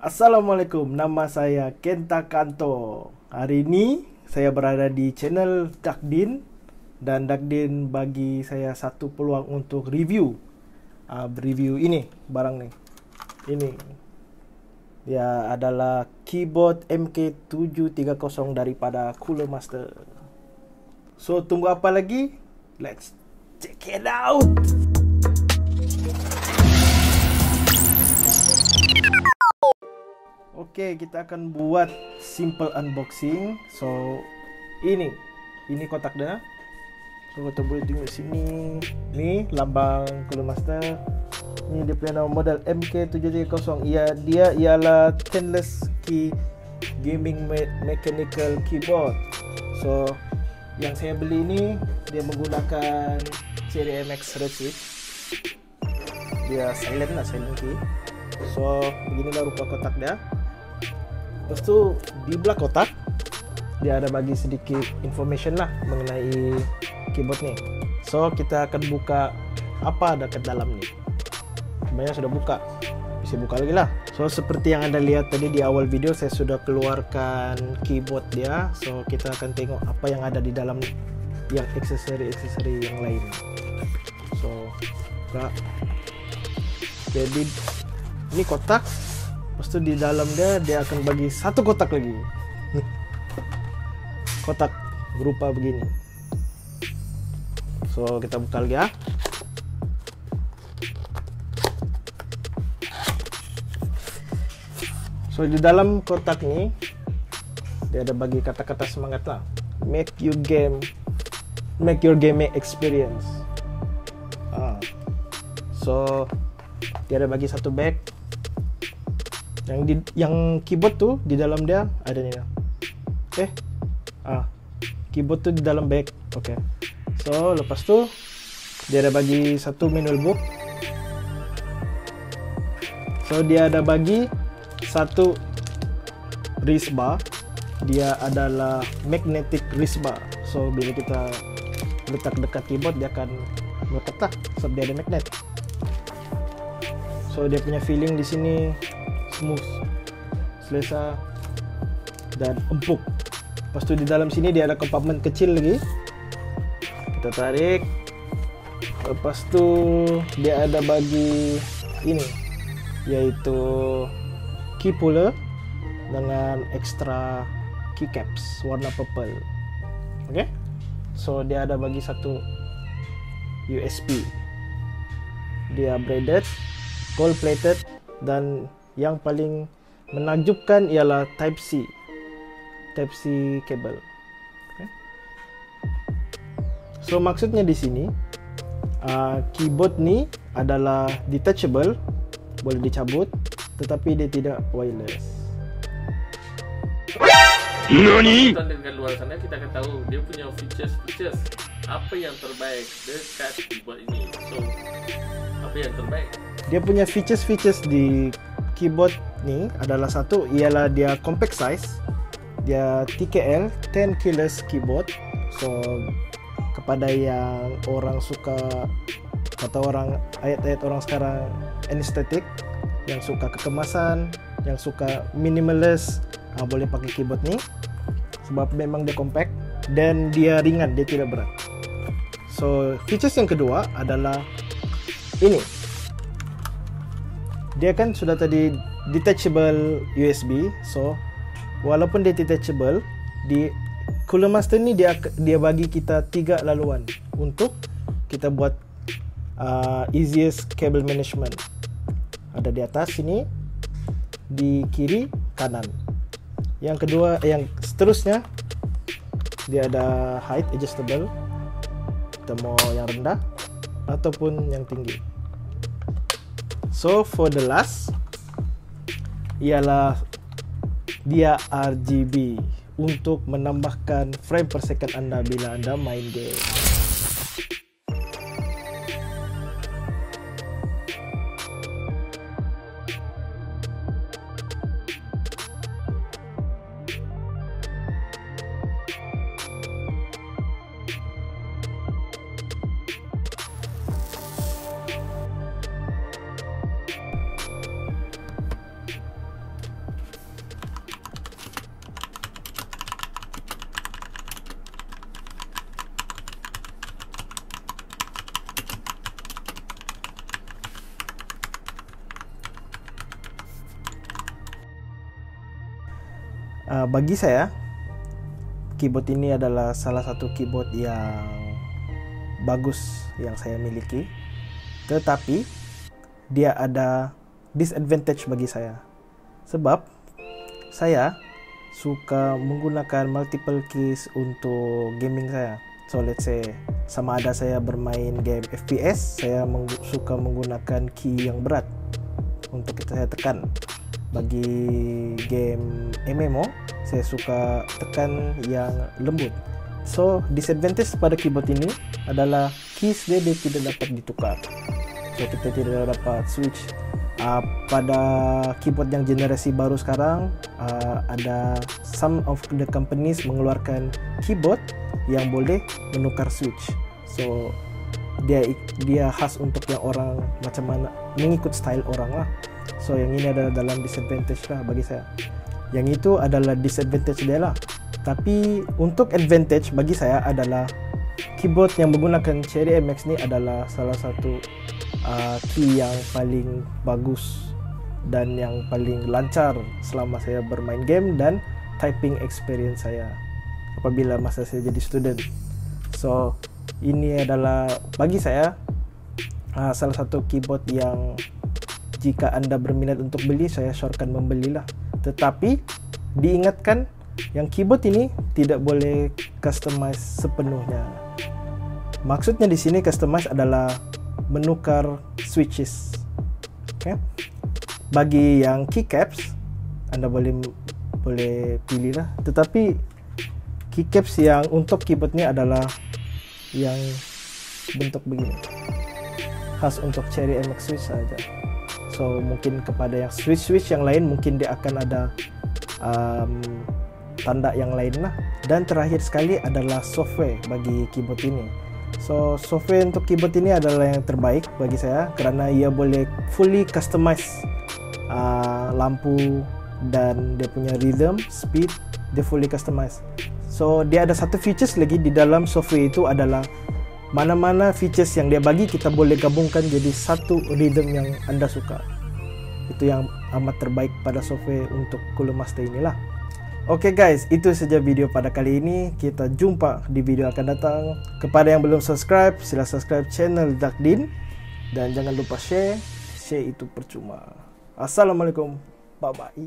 Assalamualaikum, nama saya Kenta Kanto. Hari ini saya berada di channel Dakdin dan Dakdin bagi saya satu peluang untuk review ini barang nih. Ini dia adalah keyboard MK730 daripada Cooler Master. So tunggu apa lagi? Let's check it out. Oke, kita akan buat simple unboxing. So, ini kotaknya. So, kita boleh tengok sini. Ini lambang Cooler Master. Ini dia punya nama model MK730. Dia ialah stainless key gaming mechanical keyboard. So, yang saya beli ini dia menggunakan seri MX Red Switch. Dia silent key. So, beginilah rupa kotak dia. Lepas tu di belah kotak dia ada bagi sedikit information lah mengenai keyboard ni. So kita akan buka apa ada kat dalam ni. Sebenarnya sudah buka, bisa buka lagi lah. So seperti yang anda lihat tadi di awal video, saya sudah keluarkan keyboard dia. So kita akan tengok apa yang ada di dalam yang aksesori yang lain. So buka. Jadi ini kotak. Lepas tu di dalam dia akan bagi satu kotak lagi. Kotak berupa begini. So kita buka lagi ya. So di dalam kotak ni dia ada bagi kata-kata semangat lah. Make your gaming experience. So dia ada bagi satu bag. Yang keyboard tu di dalam dia ada ni lah. Keyboard tu di dalam bag. Okay. So lepas tu dia ada bagi satu manual book. So dia ada bagi satu wrist bar. Dia adalah magnetic wrist bar. So bila kita letak dekat keyboard dia akan melekat lah sebab dia ada magnet. So dia punya feeling di sini smooth, selesa dan empuk. Lepas tu di dalam sini dia ada kompartmen kecil lagi. Kita tarik. Lepas tu dia ada bagi ini, yaitu key puller dengan extra keycaps warna purple. Okay. So dia ada bagi satu USB. Dia braided, gold plated, dan yang paling menakjubkan ialah Type-C cable. Okay. So maksudnya di sini keyboard ni adalah detachable, boleh dicabut, tetapi dia tidak wireless. Nani? Dengan luar sana kita akan tahu dia punya features apa yang terbaik dekat keyboard ini. So apa yang terbaik? Dia punya features di keyboard ni adalah satu, ialah dia compact size. Dia TKL 10 keyless keyboard. So kepada yang orang suka, kata orang, ayat-ayat orang sekarang, aesthetic, yang suka kekemasan, yang suka minimalist, boleh pakai keyboard ni sebab memang dia compact dan dia ringan, dia tidak berat. So features yang kedua adalah ini. Dia kan sudah tadi detachable USB. So walaupun dia detachable, di Cooler Master ni dia bagi kita 3 laluan untuk kita buat easiest cable management. Ada di atas sini, di kiri, kanan. Yang kedua, yang seterusnya dia ada height adjustable. Kita mau yang rendah ataupun yang tinggi. So for the last ialah dia RGB untuk menambahkan frame per second anda bila anda main game. Bagi saya, keyboard ini adalah salah satu keyboard yang bagus yang saya miliki. Tetapi dia ada disadvantage bagi saya. Sebab saya suka menggunakan multiple keys untuk gaming saya. So let's say sama ada saya bermain game FPS, saya suka menggunakan key yang berat untuk saya tekan. Bagi game MMO, saya suka tekan yang lembut. So disadvantage pada keyboard ini adalah keys dia tidak dapat ditukar. So kita tidak dapat switch. Pada keyboard yang generasi baru sekarang, ada some of the companies mengeluarkan keyboard yang boleh menukar switch. So dia khas untuk yang orang macam mana mengikut style orang lah. So yang ini adalah dalam disadvantage lah bagi saya. Yang itu adalah disadvantage dia lah. Tapi untuk advantage bagi saya adalah keyboard yang menggunakan Cherry MX ni adalah salah satu key yang paling bagus dan yang paling lancar selama saya bermain game dan typing experience saya apabila masa saya jadi student. So ini adalah bagi saya salah satu keyboard yang jika anda berminat untuk beli, saya syorkan membelilah. Tetapi diingatkan yang keyboard ini tidak boleh customize sepenuhnya. Maksudnya di sini customize adalah menukar switches. Okay? Bagi yang keycaps anda boleh pilih lah. Tetapi keycaps yang untuk keyboard ni adalah yang bentuk begini, khas untuk Cherry MX Switch saja. So mungkin kepada yang switch yang lain mungkin dia akan ada tanda yang lain lah. Dan terakhir sekali adalah software bagi keyboard ini. So software untuk keyboard ini adalah yang terbaik bagi saya kerana ia boleh fully customize lampu dan dia punya rhythm, speed, dia fully customize. So dia ada satu features lagi di dalam software itu adalah mana-mana features yang dia bagi kita boleh gabungkan jadi satu rhythm yang anda suka. Itu yang amat terbaik pada software untuk Cooler Master inilah. Oke guys, itu saja video pada kali ini. Kita jumpa di video akan datang. Kepada yang belum subscribe, sila subscribe channel Dakdin. Dan jangan lupa share. Share itu percuma. Assalamualaikum. Bye bye.